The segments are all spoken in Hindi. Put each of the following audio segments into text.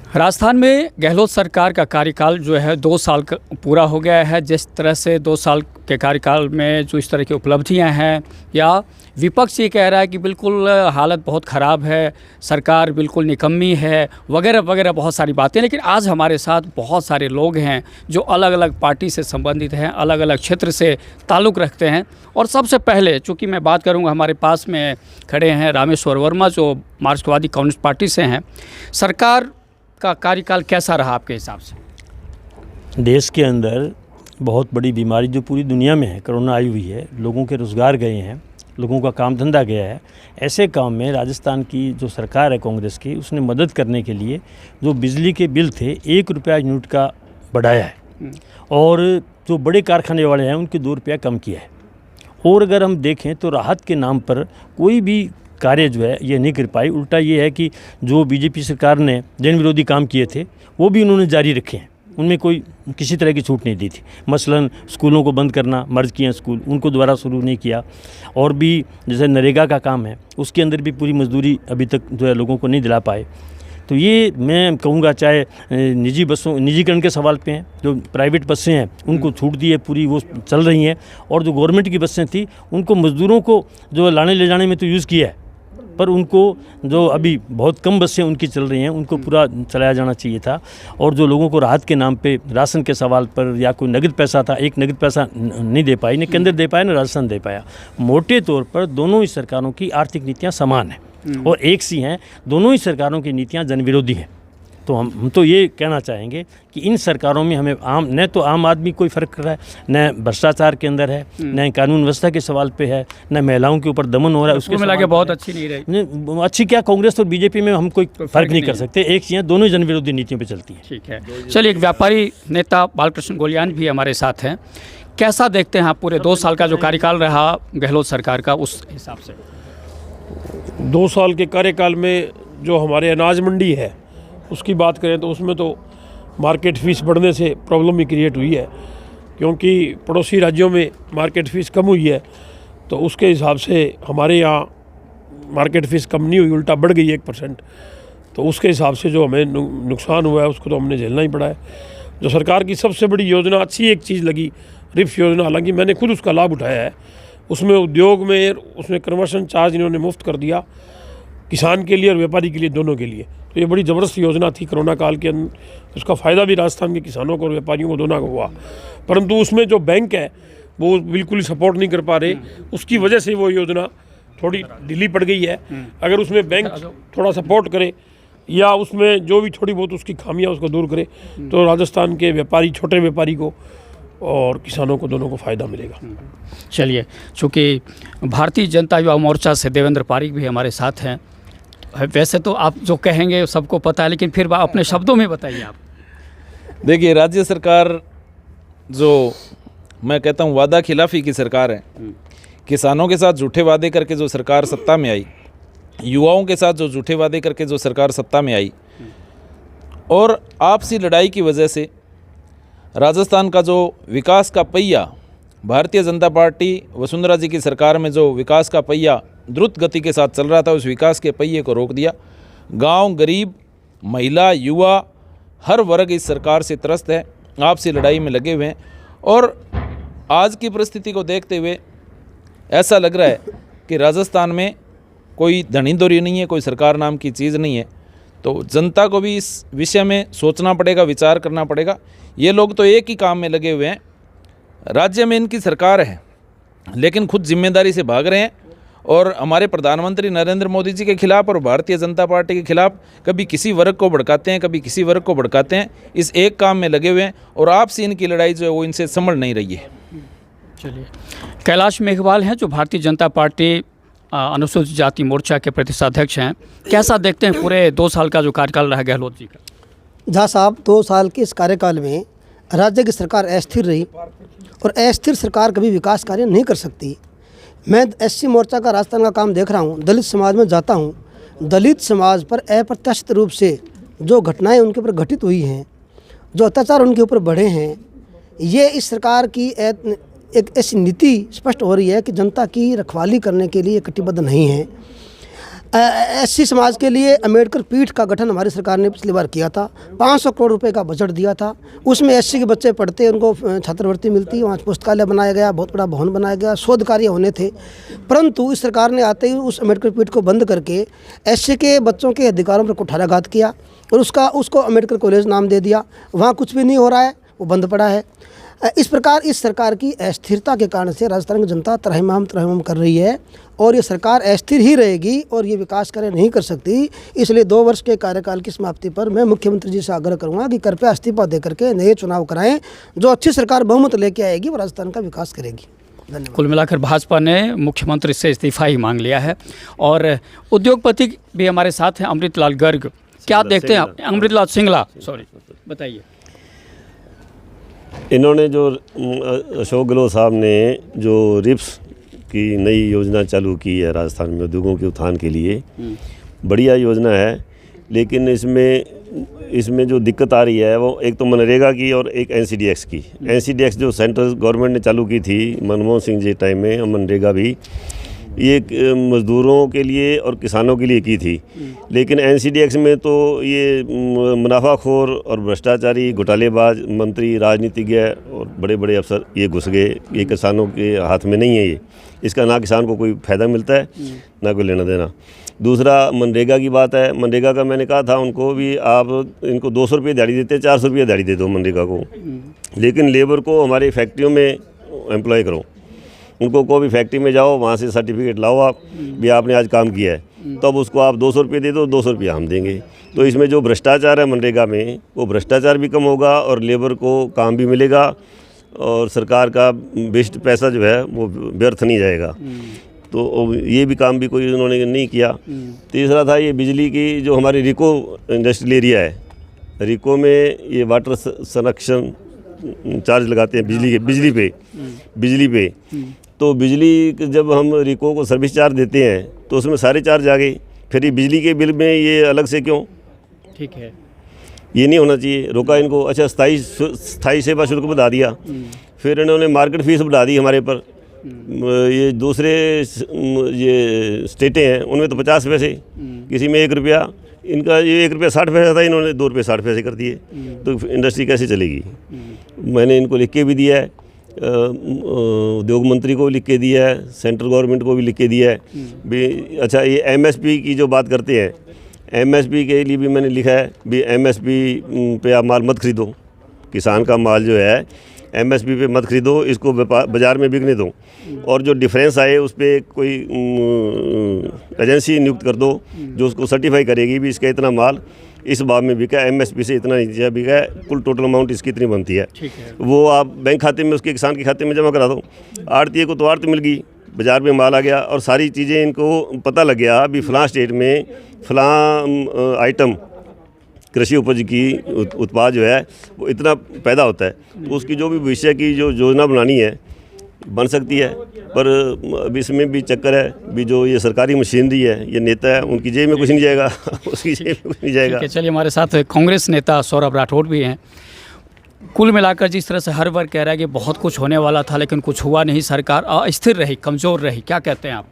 राजस्थान में गहलोत सरकार का कार्यकाल जो है 2 साल का पूरा हो गया है। जिस तरह से 2 साल के कार्यकाल में जो इस तरह की उपलब्धियां हैं, या विपक्ष ये कह रहा है कि बिल्कुल हालत बहुत ख़राब है, सरकार बिल्कुल निकम्मी है, वगैरह वगैरह बहुत सारी बातें। लेकिन आज हमारे साथ बहुत सारे लोग हैं जो अलग अलग पार्टी से संबंधित हैं, अलग अलग क्षेत्र से ताल्लुक़ रखते हैं। और सबसे पहले चूँकि मैं बात करूँगा, हमारे पास में खड़े हैं रामेश्वर वर्मा जो मार्क्सवादी कम्युनिस्ट पार्टी से हैं। सरकार का कार्यकाल कैसा रहा आपके हिसाब से? देश के अंदर बहुत बड़ी बीमारी जो पूरी दुनिया में है, कोरोना आई हुई है, लोगों के रोज़गार गए हैं, लोगों का काम धंधा गया है। ऐसे काम में राजस्थान की जो सरकार है कांग्रेस की, उसने मदद करने के लिए जो बिजली के बिल थे 1 रुपया यूनिट का बढ़ाया है, और जो बड़े कारखाने वाले हैं उनके 2 रुपया कम किया है। और अगर हम देखें तो राहत के नाम पर कोई भी कार्य जो है ये नहीं कर पाई। उल्टा ये है कि जो बीजेपी सरकार ने जन विरोधी काम किए थे वो भी उन्होंने जारी रखे हैं, उनमें कोई किसी तरह की छूट नहीं दी थी। मसलन स्कूलों को बंद करना, मर्ज किए स्कूल, उनको दोबारा शुरू नहीं किया। और भी जैसे नरेगा का काम है, उसके अंदर भी पूरी मजदूरी अभी तक जो है लोगों को नहीं दिला पाए। तो ये मैं कहूँगा, चाहे निजी बसों, निजीकरण के सवाल पे हैं, जो प्राइवेट बसें हैं उनको छूट दी है पूरी, वो चल रही हैं। और जो गवर्नमेंट की बसें थी उनको मज़दूरों को जो लाने ले जाने में तो यूज़ किया है, पर उनको जो अभी बहुत कम बसें उनकी चल रही हैं उनको पूरा चलाया जाना चाहिए था। और जो लोगों को राहत के नाम पे राशन के सवाल पर या कोई नगद पैसा था, एक नगद पैसा नहीं दे पाई, न केंद्र दे पाया न राजस्थान दे पाया। मोटे तौर पर दोनों ही सरकारों की आर्थिक नीतियाँ समान हैं और एक सी हैं। दोनों ही सरकारों की नीतियाँ जनविरोधी हैं। तो हम तो ये कहना चाहेंगे कि इन सरकारों में हमें न तो आम आदमी कोई फ़र्क कर रहा है, न भ्रष्टाचार के अंदर है, न कानून व्यवस्था के सवाल पे है, न महिलाओं के ऊपर दमन हो रहा है। उसके मिला के बहुत अच्छी नहीं रही। अच्छी क्या, कांग्रेस और बीजेपी में हम कोई फ़र्क नहीं कर सकते। एक चीज़, दोनों जन विरोधी नीतियों पर चलती हैं। ठीक है, चलिए, एक व्यापारी नेता बालकृष्ण गोलियान भी हमारे साथ हैं। कैसा देखते हैं आप पूरे 2 साल का जो कार्यकाल रहा गहलोत सरकार का, उस हिसाब से? 2 साल के कार्यकाल में जो हमारे अनाज मंडी है उसकी बात करें तो उसमें तो मार्केट फ़ीस बढ़ने से प्रॉब्लम ही क्रिएट हुई है, क्योंकि पड़ोसी राज्यों में मार्केट फ़ीस कम हुई है, तो उसके हिसाब से हमारे यहाँ मार्केट फ़ीस कम नहीं हुई, उल्टा बढ़ गई 1%। तो उसके हिसाब से जो हमें नुकसान हुआ है उसको तो हमने झेलना ही पड़ा है। जो सरकार की सबसे बड़ी योजना, अच्छी एक चीज़ लगी, रिफ योजना, हालांकि मैंने खुद उसका लाभ उठाया है। उसमें उद्योग में उसमें कन्वर्शन चार्ज इन्होंने मुफ्त कर दिया, किसान के लिए और व्यापारी के लिए, दोनों के लिए। तो ये बड़ी ज़बरदस्त योजना थी कोरोना काल के अंदर। उसका फ़ायदा भी राजस्थान के किसानों को और व्यापारियों को दोनों को हुआ, परंतु उसमें जो बैंक है वो बिल्कुल ही सपोर्ट नहीं कर पा रहे। उसकी वजह से वो योजना थोड़ी ढीली पड़ गई है। अगर उसमें बैंक थोड़ा सपोर्ट करे या उसमें जो भी थोड़ी बहुत उसकी खामियां उसको दूर करे तो राजस्थान के व्यापारी, छोटे व्यापारी को और किसानों को, दोनों को फ़ायदा मिलेगा। चलिए, चूँकि भारतीय जनता युवा मोर्चा से देवेंद्र पारीक भी हमारे साथ हैं। वैसे तो आप जो कहेंगे सबको पता है, लेकिन फिर अपने शब्दों में बताइए आप। देखिए, राज्य सरकार जो मैं कहता हूँ वादा खिलाफी की सरकार है। किसानों के साथ झूठे वादे करके जो सरकार सत्ता में आई, युवाओं के साथ जो झूठे वादे करके जो सरकार सत्ता में आई, और आपसी लड़ाई की वजह से राजस्थान का जो विकास का पहिया, भारतीय जनता पार्टी वसुंधरा जी की सरकार में जो विकास का पहिया द्रुत गति के साथ चल रहा था, उस विकास के पहिए को रोक दिया। गांव, गरीब, महिला, युवा, हर वर्ग इस सरकार से त्रस्त है, आपसी लड़ाई में लगे हुए हैं। और आज की परिस्थिति को देखते हुए ऐसा लग रहा है कि राजस्थान में कोई धनी दौरी नहीं है, कोई सरकार नाम की चीज़ नहीं है। तो जनता को भी इस विषय में सोचना पड़ेगा, विचार करना पड़ेगा। ये लोग तो एक ही काम में लगे हुए हैं, राज्य में इनकी सरकार है लेकिन खुद जिम्मेदारी से भाग रहे हैं। और हमारे प्रधानमंत्री नरेंद्र मोदी जी के खिलाफ और भारतीय जनता पार्टी के खिलाफ कभी किसी वर्ग को भड़काते हैं, कभी किसी वर्ग को भड़काते हैं। इस एक काम में लगे हुए हैं और आपसी इनकी लड़ाई जो है वो इनसे संभल नहीं रही है। चलिए, कैलाश मेघवाल हैं जो भारतीय जनता पार्टी अनुसूचित जाति मोर्चा के प्रदेशाध्यक्ष हैं। कैसा देखते हैं पूरे 2 साल का जो कार्यकाल रहा गहलोत जी का? जहाँ साहब 2 साल के इस कार्यकाल में राज्य की सरकार अस्थिर रही, और अस्थिर सरकार कभी विकास कार्य नहीं कर सकती। मैं एससी मोर्चा का राजस्थान का काम देख रहा हूँ, दलित समाज में जाता हूँ। दलित समाज पर अप्रत्याशित रूप से जो घटनाएं उनके ऊपर घटित हुई हैं, जो अत्याचार उनके ऊपर बढ़े हैं, ये इस सरकार की एक ऐसी नीति स्पष्ट हो रही है कि जनता की रखवाली करने के लिए कटिबद्ध नहीं है। एससी समाज के लिए अम्बेडकर पीठ का गठन हमारी सरकार ने पिछली बार किया था। 500 करोड़ रुपए का बजट दिया था। उसमें एससी के बच्चे पढ़ते हैं, उनको छात्रवृत्ति मिलती, वहाँ पुस्तकालय बनाया गया, बहुत बड़ा भवन बनाया गया, शोध कार्य होने थे। परंतु इस सरकार ने आते ही उस अम्बेडकर पीठ को बंद करके एससी के बच्चों के अधिकारों पर कुठाराघात किया और उसको अम्बेडकर कॉलेज नाम दे दिया। वहाँ कुछ भी नहीं हो रहा है, वो बंद पड़ा है। इस प्रकार इस सरकार की अस्थिरता के कारण से राजस्थान की जनता त्रहिमाम कर रही है और ये सरकार अस्थिर ही रहेगी और ये विकास कार्य नहीं कर सकती। इसलिए 2 वर्ष के कार्यकाल की समाप्ति पर मैं मुख्यमंत्री जी से आग्रह करूंगा कि कृपया इस्तीफा दे करके नए चुनाव कराएं। जो अच्छी सरकार बहुमत लेके आएगी वो राजस्थान का विकास करेगी। धन्यवाद। कुल मिलाकर भाजपा ने मुख्यमंत्री से इस्तीफा ही मांग लिया है। और उद्योगपति भी हमारे साथ हैं, अमृतलाल गर्ग। क्या देखते हैं आप? अमृतलाल सिंगला, सॉरी, बताइए। इन्होंने जो अशोक गहलोत साहब ने जो रिप्स की नई योजना चालू की है राजस्थान में उद्योगों के उत्थान के लिए, बढ़िया योजना है। लेकिन इसमें जो दिक्कत आ रही है वो एक तो मनरेगा की और एक एनसीडीएक्स की। एनसीडीएक्स जो सेंट्रल गवर्नमेंट ने चालू की थी मनमोहन सिंह जी टाइम में, मनरेगा भी ये मज़दूरों के लिए और किसानों के लिए की थी। लेकिन एनसीडीएक्स में तो ये मुनाफाखोर और भ्रष्टाचारी घोटालेबाज मंत्री, राजनीतिज्ञ और बड़े बड़े अफसर ये घुस गए। ये किसानों के हाथ में नहीं है। ये इसका ना किसान को कोई फ़ायदा मिलता है ना कोई लेना देना। दूसरा मनरेगा की बात है। मनरेगा का मैंने कहा था उनको भी, आप इनको 200 रुपये दिहाड़ी देते हैं, 400 रुपये दिहाड़ी दे दो मनरेगा को। लेकिन लेबर को हमारी फैक्ट्रियों में एम्प्लॉय करो। उनको कोई भी फैक्ट्री में जाओ, वहाँ से सर्टिफिकेट लाओ आप भी आपने आज काम किया है, तब उसको आप 200 रुपये दे दो, 200 रुपये हम देंगे। तो इसमें जो भ्रष्टाचार है मनरेगा में, वो भ्रष्टाचार भी कम होगा और लेबर को काम भी मिलेगा और सरकार का वेस्ट पैसा जो है वो व्यर्थ नहीं जाएगा। तो ये भी काम भी कोई उन्होंने नहीं किया। तीसरा था ये बिजली की, जो हमारी रिको इंडस्ट्रियल एरिया है, रिको में ये वाटर संरक्षण चार्ज लगाते हैं बिजली पे। तो बिजली जब हम रिको को सर्विस चार्ज देते हैं तो उसमें सारे चार्ज आ गए, फिर ये बिजली के बिल में ये अलग से क्यों? ठीक है, ये नहीं होना चाहिए। रोका इनको। अच्छा, स्थायी सेवा शुल्क बढ़ा दिया, फिर इन्होंने मार्केट फीस बढ़ा दी हमारे पर। ये दूसरे ये स्टेटें हैं उनमें तो 50 पैसे, किसी में 1 रुपया, इनका ये 1 रुपया 60 पैसा था, इन्होंने 2 रुपये 60 पैसे कर दिए। तो इंडस्ट्री कैसे चलेगी? मैंने इनको लिख के भी दिया है, उद्योग मंत्री को भी लिख के दिया है, सेंट्रल गवर्नमेंट को भी लिख के दिया है भी। अच्छा, ये एमएसपी की जो बात करते हैं, एमएसपी के लिए भी मैंने लिखा है भी एमएसपी पे आप माल मत खरीदो। किसान का माल जो है एमएसपी पे मत खरीदो, इसको बाज़ार में बिकने दो। और जो डिफरेंस आए उस पर कोई एजेंसी नियुक्त कर दो जो उसको सर्टिफाई करेगी भी इसका इतना माल इस भाव में बिका, एमएसपी से इतना नीचे बिका है, कुल टोटल अमाउंट इसकी इतनी बनती है। वो आप बैंक खाते में, उसके किसान के खाते में जमा करा दो। आड़ती को तो आड़ती मिल गई, बाज़ार में माल आ गया और सारी चीज़ें इनको पता लग गया भी फ़लाँ स्टेट में फ़लाँ आइटम कृषि उपज की उत्पाद जो है वो इतना पैदा होता है। तो उसकी जो भी भविष्य की जो योजना बनानी है बन सकती है। पर अभी इसमें भी चक्कर है भी, जो ये सरकारी मशीनरी है, ये नेता है, उनकी जेब में कुछ नहीं जाएगा उसकी जेब में कुछ नहीं जाएगा। चलिए, हमारे साथ कांग्रेस नेता सौरभ राठौड़ भी हैं। कुल मिलाकर जिस तरह से हर वर्ग कह रहा है कि बहुत कुछ होने वाला था लेकिन कुछ हुआ नहीं, सरकार अस्थिर रही, कमज़ोर रही, क्या कहते हैं आप?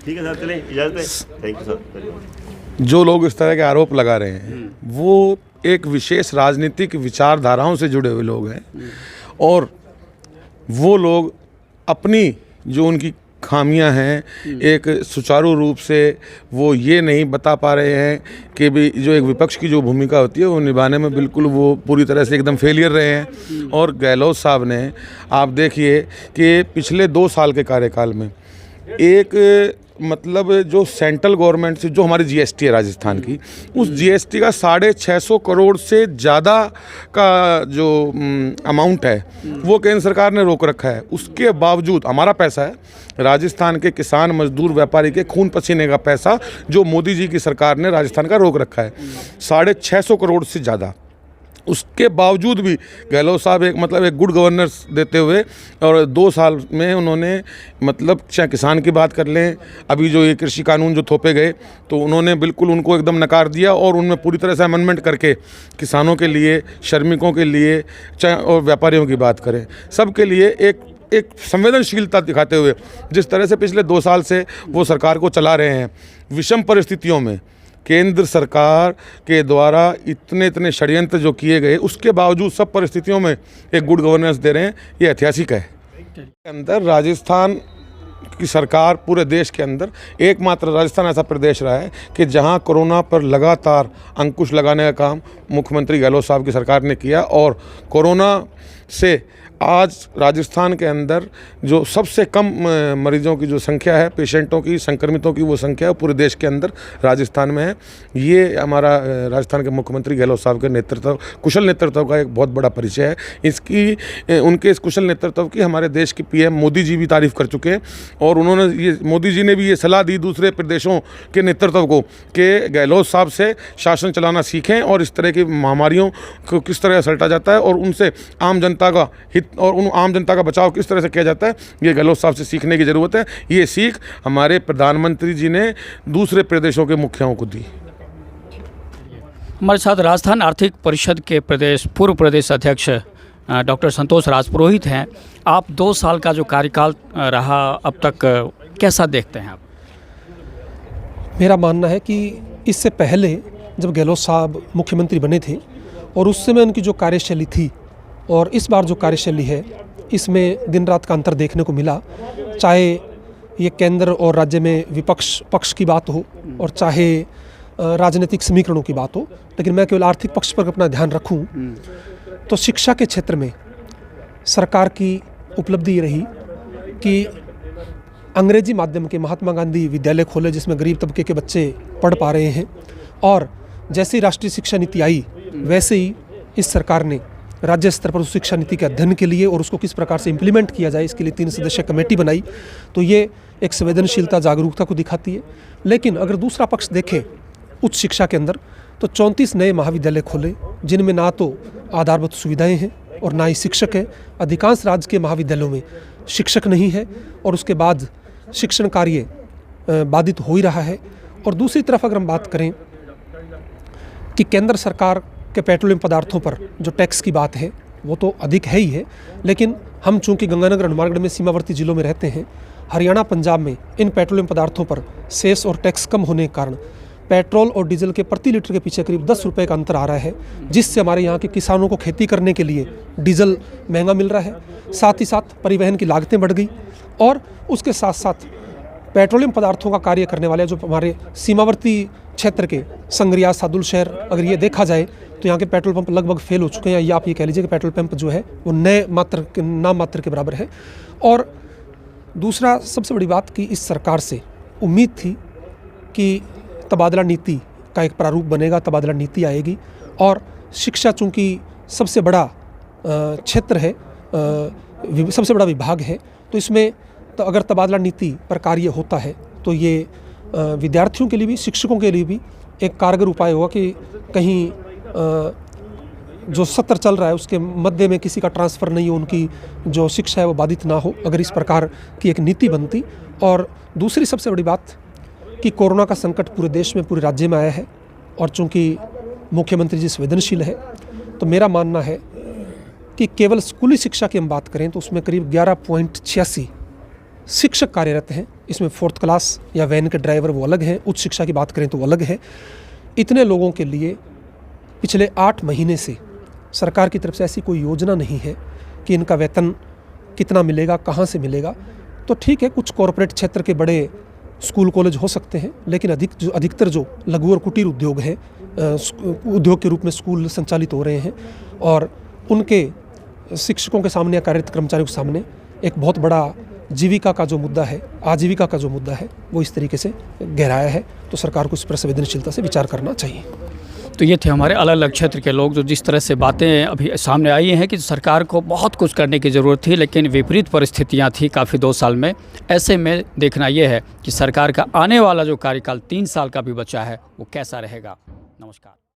ठीक है सर, चलें, इजाज़त है। Thank you sir. जो लोग इस तरह के आरोप लगा रहे हैं वो एक विशेष राजनीतिक विचारधाराओं से जुड़े हुए लोग हैं और वो लोग अपनी जो उनकी खामियां हैं एक सुचारू रूप से वो ये नहीं बता पा रहे हैं कि भी जो एक विपक्ष की जो भूमिका होती है वो निभाने में बिल्कुल वो पूरी तरह से एकदम फेलियर रहे हैं। और गहलोत साहब ने, आप देखिए कि पिछले 2 साल के कार्यकाल में एक मतलब जो सेंट्रल गवर्नमेंट से जो हमारी जीएसटी है राजस्थान की, उस जीएसटी का 650 करोड़ से ज़्यादा का जो अमाउंट है वो केंद्र सरकार ने रोक रखा है। उसके बावजूद हमारा पैसा है, राजस्थान के किसान, मजदूर, व्यापारी के खून पसीने का पैसा जो मोदी जी की सरकार ने राजस्थान का रोक रखा है, 650 करोड़ से ज़्यादा। उसके बावजूद भी गहलोत साहब एक गुड गवर्नेंस देते हुए और 2 साल में उन्होंने चाहे किसान की बात कर लें, अभी जो ये कृषि कानून जो थोपे गए तो उन्होंने बिल्कुल उनको एकदम नकार दिया और उनमें पूरी तरह से अमेंडमेंट करके किसानों के लिए, श्रमिकों के लिए, चाहे और व्यापारियों की बात करें, सब के लिए एक एक संवेदनशीलता दिखाते हुए जिस तरह से पिछले 2 साल से वो सरकार को चला रहे हैं, विषम परिस्थितियों में केंद्र सरकार के द्वारा इतने षड्यंत्र जो किए गए, उसके बावजूद सब परिस्थितियों में एक गुड गवर्नेंस दे रहे हैं, ये ऐतिहासिक है। अंदर राजस्थान की सरकार पूरे देश के अंदर एकमात्र राजस्थान ऐसा प्रदेश रहा है कि जहां कोरोना पर लगातार अंकुश लगाने का काम मुख्यमंत्री गहलोत साहब की सरकार ने किया, और कोरोना से आज राजस्थान के अंदर जो सबसे कम मरीजों की जो संख्या है, पेशेंटों की, संक्रमितों की वो संख्या है, पूरे देश के अंदर राजस्थान में है। ये हमारा राजस्थान के मुख्यमंत्री गहलोत साहब के नेतृत्व, कुशल नेतृत्व का एक बहुत बड़ा परिचय है। उनके इस कुशल नेतृत्व की हमारे देश के पीएम मोदी जी भी तारीफ़ कर चुके हैं, और मोदी जी ने भी ये सलाह दी दूसरे प्रदेशों के नेतृत्व को कि गहलोत साहब से शासन चलाना सीखें और इस तरह की महामारियों को किस तरह सलटा जाता है और उनसे आम जनता का हित और उन आम जनता का बचाव किस तरह से किया जाता है, ये गहलोत साहब से सीखने की ज़रूरत है। ये सीख हमारे प्रधानमंत्री जी ने दूसरे प्रदेशों के मुखियाओं को दी। हमारे साथ राजस्थान आर्थिक परिषद के पूर्व प्रदेश अध्यक्ष डॉक्टर संतोष राजपुरोहित हैं। आप 2 साल का जो कार्यकाल रहा अब तक, कैसा देखते हैं आप? मेरा मानना है कि इससे पहले जब गहलोत साहब मुख्यमंत्री बने थे और उस समय उनकी जो कार्यशैली थी और इस बार जो कार्यशैली है, इसमें दिन रात का अंतर देखने को मिला। चाहे ये केंद्र और राज्य में विपक्ष पक्ष की बात हो और चाहे राजनीतिक समीकरणों की बात हो, लेकिन मैं केवल आर्थिक पक्ष पर अपना ध्यान रखूं तो शिक्षा के क्षेत्र में सरकार की उपलब्धि ये रही कि अंग्रेजी माध्यम के महात्मा गांधी विद्यालय खोले, जिसमें गरीब तबके के बच्चे पढ़ पा रहे हैं। और जैसी राष्ट्रीय शिक्षा नीति आई, वैसे ही इस सरकार ने राज्य स्तर पर उस शिक्षा नीति के अध्ययन के लिए और उसको किस प्रकार से इम्प्लीमेंट किया जाए, इसके लिए 3 सदस्यीय कमेटी बनाई। तो ये एक संवेदनशीलता, जागरूकता को दिखाती है। लेकिन अगर दूसरा पक्ष देखें उच्च शिक्षा के अंदर, तो 34 नए महाविद्यालय खोले, जिनमें ना तो आधारभूत सुविधाएं हैं और ना ही शिक्षक हैं। अधिकांश राज्य के महाविद्यालयों में शिक्षक नहीं है और उसके बाद शिक्षण कार्य बाधित हो ही रहा है। और दूसरी तरफ अगर हम बात करें कि केंद्र सरकार के पेट्रोलियम पदार्थों पर जो टैक्स की बात है वो तो अधिक है ही है, लेकिन हम चूंकि गंगानगर हनुमानगढ़ में सीमावर्ती जिलों में रहते हैं, हरियाणा पंजाब में इन पेट्रोलियम पदार्थों पर सेस और टैक्स कम होने के कारण पेट्रोल और डीजल के प्रति लीटर के पीछे करीब 10 रुपये का अंतर आ रहा है, जिससे हमारे यहाँ के किसानों को खेती करने के लिए डीजल महंगा मिल रहा है। साथ ही साथ परिवहन की लागतें बढ़ गई और उसके साथ साथ पेट्रोलियम पदार्थों का कार्य करने वाले जो हमारे सीमावर्ती क्षेत्र के संग्रिया, सादुलशहर, अगर ये देखा जाए तो यहाँ के पेट्रोल पंप लगभग फेल हो चुके हैं, या आप ये कह लीजिए कि पेट्रोल पंप जो है वो नाम मात्र के बराबर है। और दूसरा सबसे बड़ी बात कि इस सरकार से उम्मीद थी कि तबादला नीति का एक प्रारूप बनेगा, तबादला नीति आएगी, और शिक्षा चूँकि सबसे बड़ा क्षेत्र है, सबसे बड़ा विभाग है, तो इसमें तो अगर तबादला नीति पर कार्य होता है तो ये विद्यार्थियों के लिए भी, शिक्षकों के लिए भी एक कारगर उपाय होगा कि कहीं जो सत्र चल रहा है उसके मध्य में किसी का ट्रांसफ़र नहीं हो, उनकी जो शिक्षा है वो बाधित ना हो, अगर इस प्रकार की एक नीति बनती। और दूसरी सबसे बड़ी बात कि कोरोना का संकट पूरे देश में, पूरे राज्य में आया है, और चूँकि मुख्यमंत्री जी संवेदनशील है, तो मेरा मानना है कि केवल स्कूली शिक्षा की हम बात करें तो उसमें करीब 11.86 शिक्षक कार्यरत हैं। इसमें 4th क्लास या वैन के ड्राइवर वो अलग हैं, उच्च शिक्षा की बात करें तो वो अलग है। इतने लोगों के लिए पिछले 8 महीने से सरकार की तरफ से ऐसी कोई योजना नहीं है कि इनका वेतन कितना मिलेगा, कहाँ से मिलेगा। तो ठीक है, कुछ कॉरपोरेट क्षेत्र के बड़े स्कूल कॉलेज हो सकते हैं, लेकिन अधिकतर जो लघु और कुटीर उद्योग हैं, उद्योग के रूप में स्कूल संचालित हो रहे हैं, और उनके शिक्षकों के सामने या कार्यरत कर्मचारियों के सामने एक बहुत बड़ा जीविका का जो मुद्दा है, आजीविका का जो मुद्दा है, वो इस तरीके से गहराया है। तो सरकार को इस पर संवेदनशीलता से विचार करना चाहिए। तो ये थे हमारे अलग अलग क्षेत्र के लोग, जो जिस तरह से बातें अभी सामने आई हैं कि सरकार को बहुत कुछ करने की ज़रूरत थी, लेकिन विपरीत परिस्थितियां थी काफ़ी 2 साल में। ऐसे में देखना ये है कि सरकार का आने वाला जो कार्यकाल 3 साल का भी बचा है वो कैसा रहेगा। नमस्कार।